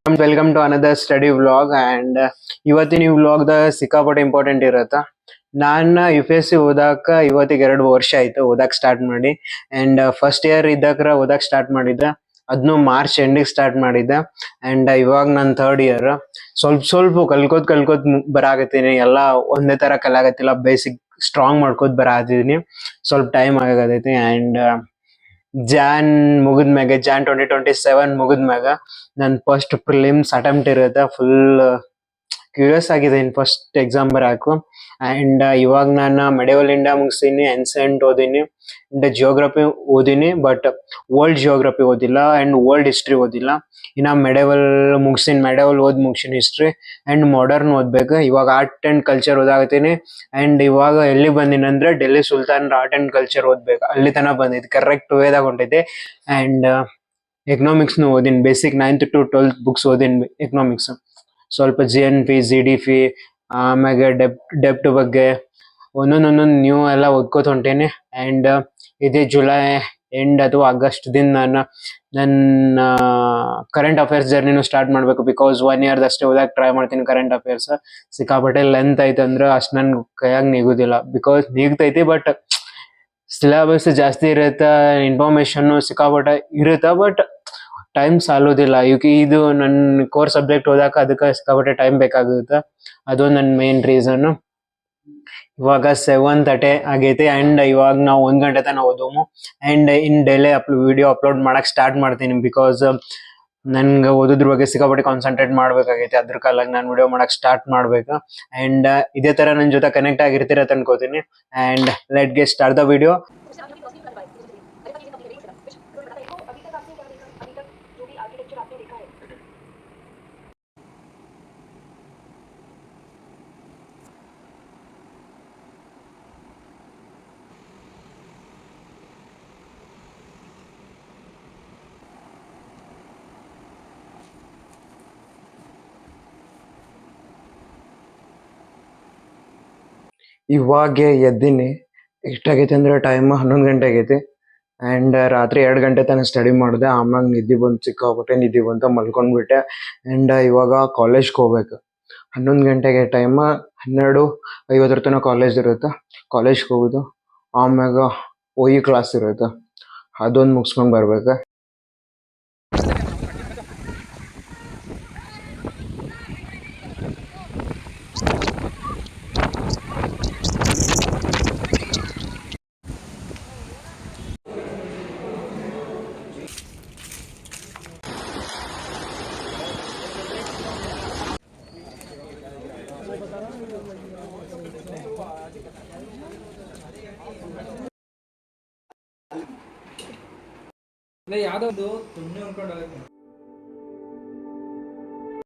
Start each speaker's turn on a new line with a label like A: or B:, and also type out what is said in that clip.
A: Welcome to another study vlog and ಇವತ್ತಿನ ಈ ವ್ಲಾಗ್ದ ಸಿಕ್ಕಾಪಟ್ಟೆ ಇಂಪಾರ್ಟೆಂಟ್ ಇರುತ್ತೆ. ನಾನು ಯು ಪಿ ಎಸ್ ಸಿ ಓದಾಕ ಇವತ್ತಿಗೆ 2 ವರ್ಷ ಆಯ್ತು ಓದಾಕ್ ಸ್ಟಾರ್ಟ್ ಮಾಡಿ. ಆ್ಯಂಡ್ ಫಸ್ಟ್ ಇಯರ್ ಇದ್ದಾಕ್ರ ಓದಾಕ್ ಸ್ಟಾರ್ಟ್ ಮಾಡಿದ್ದೆ, ಅದನ್ನು ಮಾರ್ಚ್ ಎಂಡಿಗೆ ಸ್ಟಾರ್ಟ್ ಮಾಡಿದ್ದೆ. ಆ್ಯಂಡ್ ಇವಾಗ ನಾನು ಥರ್ಡ್ ಇಯರ್. ಸ್ವಲ್ಪ ಕಲ್ಕೋತ್ ಬರಾಕತ್ತೀನಿ. ಎಲ್ಲ ಒಂದೇ ಥರ ಕಲಾಗತ್ತಿಲ್ಲ, ಬೇಸಿಕ್ ಸ್ಟ್ರಾಂಗ್ ಮಾಡ್ಕೋತ ಬರಾಕತ್ತೀನಿ. ಸ್ವಲ್ಪ ಟೈಮ್ ಆಗತೈತಿ. ಆ್ಯಂಡ್ ಜಾನ್ 2027 ಮುಗಿದ್ಮ್ಯಾಗ ನನ್ನ ಫಸ್ಟ್ ಪ್ರಿಲಿಮ್ಸ್ ಅಟೆಂಪ್ಟ್ ಇರುತ್ತೆ. ಫುಲ್ ಕ್ಯೂರಿಯಸ್ ಆಗಿದ್ದೀನಿ ಫಸ್ಟ್ ಎಕ್ಸಾಮ್ ಬರಾಕು. ಆ್ಯಂಡ್ ಇವಾಗ ನಾನು ಮೆಡಿವಲ್ ಇಂಡಿಯಾ ಮುಗಿಸೀನಿ, ಎನ್ಸೆಂಟ್ ಓದೀನಿ, ಆ್ಯಂಡ್ ಜಿಯೋಗ್ರಫಿ ಓದೀನಿ. ಬಟ್ ವರ್ಲ್ಡ್ ಜಿಯೋಗ್ರಫಿ ಓದಿಲ್ಲ ಆ್ಯಂಡ್ ವರ್ಲ್ಡ್ ಹಿಸ್ಟ್ರಿ ಓದಿಲ್ಲ. ಇನ್ನು ಮೆಡಿವಲ್ ಮುಗಿಸಿನಿ ಹಿಸ್ಟ್ರಿ ಆ್ಯಂಡ್ ಮಾಡರ್ನ್ ಓದ್ಬೇಕು. ಇವಾಗ ಆರ್ಟ್ ಆ್ಯಂಡ್ ಕಲ್ಚರ್ ಓದಾಕತ್ತೀನಿ. ಆ್ಯಂಡ್ ಇವಾಗ ಎಲ್ಲಿ ಬಂದೀನಿ ಅಂದರೆ ಡೆಲ್ಲಿ ಸುಲ್ತಾನ್ ಆರ್ಟ್ ಆ್ಯಂಡ್ ಕಲ್ಚರ್ ಓದ್ಬೇಕು, ಅಲ್ಲಿ ತನಕ ಬಂದಿದ್ದು ಕರೆಕ್ಟ್ ವೇದಾಗ ಹೊಂಟೈತೆ. ಆ್ಯಂಡ್ ಎಕನಾಮಿಕ್ಸ್ನು ಓದಿನಿ, basic 9th to 12th books ಓದಿನಿ economics. ಸ್ವಲ್ಪ GNP GDP ಆಮ್ಯಾಗೆ ಡೆಪ್ಟ್ ಬಗ್ಗೆ ಒಂದೊಂದು ನ್ಯೂ ಎಲ್ಲ ಓದ್ಕೋತ ಹೊಂಟೀನಿ. ಆ್ಯಂಡ್ ಇದೇ ಜುಲೈ ಎಂಡ್ ಅಥವಾ ಆಗಸ್ಟ್ ದಿಂದ ನನ್ನ ಕರೆಂಟ್ ಅಫೇರ್ಸ್ ಜರ್ನಿನೂ ಸ್ಟಾರ್ಟ್ ಮಾಡಬೇಕು. ಬಿಕಾಸ್ 1 year ಅಷ್ಟೇ ಓದಾಕ್ ಟ್ರೈ ಮಾಡ್ತೀನಿ. ಕರೆಂಟ್ ಅಫೇರ್ಸ್ ಸಿಕ್ಕಾಪಟ್ಟೆ ಲೆಂತ್ ಐತೆ ಅಂದ್ರೆ ಅಷ್ಟು ನನ್ಗೆ ಕೈಯಾಗ ನಿಗುದಿಲ್ಲ. ಬಿಕಾಸ್ ನೀಗ್ತೈತಿ ಬಟ್ ಸಿಲೆಬಸ್ ಜಾಸ್ತಿ ಇರುತ್ತೆ, ಇನ್ಫಾರ್ಮೇಶನ್ನು ಸಿಕ್ಕಾಪಟ್ಟೆ ಇರುತ್ತೆ, ಬಟ್ ಟೈಮ್ ಸಾಲೋದಿಲ್ಲ. ಇದು ನನ್ನ ಕೋರ್ ಸಬ್ಜೆಕ್ಟ್ ಓದಾಕ ಅದಕ್ಕೆ ಸಿಕ್ಕಾಪಟ್ಟೆ ಟೈಮ್ ಬೇಕಾಗುತ್ತೆ. ಅದು ನನ್ನ ಮೇನ್ ರೀಸನ್ನು. ಇವಾಗ 7:30 ಆಗೈತಿ. ಆ್ಯಂಡ್ ಇವಾಗ ನಾವು 1 ಗಂಟೆ ತನಕ ಓದೋಮು. And in daily video upload ಮಾಡಕ್ಕೆ ಸ್ಟಾರ್ಟ್ ಮಾಡ್ತೀನಿ. ಬಿಕಾಸ್ ನನ್ಗೆ ಓದೋದ್ರ ಬಗ್ಗೆ ಸಿಕ್ಕಾಪಟ್ಟೆ ಕಾನ್ಸಂಟ್ರೇಟ್ ಮಾಡ್ಬೇಕಾಗೈತಿ. ಅದ್ರ ಕಾಲಾಗಿ ನಾನು ವಿಡಿಯೋ ಮಾಡಕ್ಕೆ ಸ್ಟಾರ್ಟ್ ಮಾಡ್ಬೇಕು. ಆ್ಯಂಡ್ ಇದೇ ಥರ ನನ್ನ ಜೊತೆ ಕನೆಕ್ಟ್ ಆಗಿರ್ತೀರ ಅಂತ ಅನ್ಕೋತೀನಿ. And let get start the video. ಇವಾಗ ಎದ್ದೀನಿ. ಎಷ್ಟಾಗೈತೆ ಅಂದ್ರೆ ಟೈಮ್ 11 ಗಂಟೆ ಆಗೈತಿ. ಆ್ಯಂಡ್ ರಾತ್ರಿ 2 ಗಂಟೆ ತನಕ ಸ್ಟಡಿ ಮಾಡಿದೆ. ಆಮ್ಯಾಗ ನಿದ್ದೆ ಬಂತು, ಸಿಕ್ಕಾಪಟ್ಟೆ ನಿದ್ದೆ ಬಂತು, ಮಲ್ಕೊಂಡ್ಬಿಟ್ಟೆ. ಆ್ಯಂಡ್ ಇವಾಗ ಕಾಲೇಜ್ಗೆ ಹೋಗ್ಬೇಕು. 11 ಗಂಟೆಗೆ ಟೈಮ್, 12:50 ತನಕ ಕಾಲೇಜ್ ಇರುತ್ತೆ. ಕಾಲೇಜ್ಗೆ ಹೋಗೋದು, ಆಮ್ಯಾಗ OE ಕ್ಲಾಸ್ ಇರುತ್ತೆ, ಅದೊಂದು ಮುಗಿಸ್ಕೊಂಡು ಬರ್ಬೇಕು.
B: ಯಾವುದೋ ತುಂಡು ಅನ್ಕೊಂಡು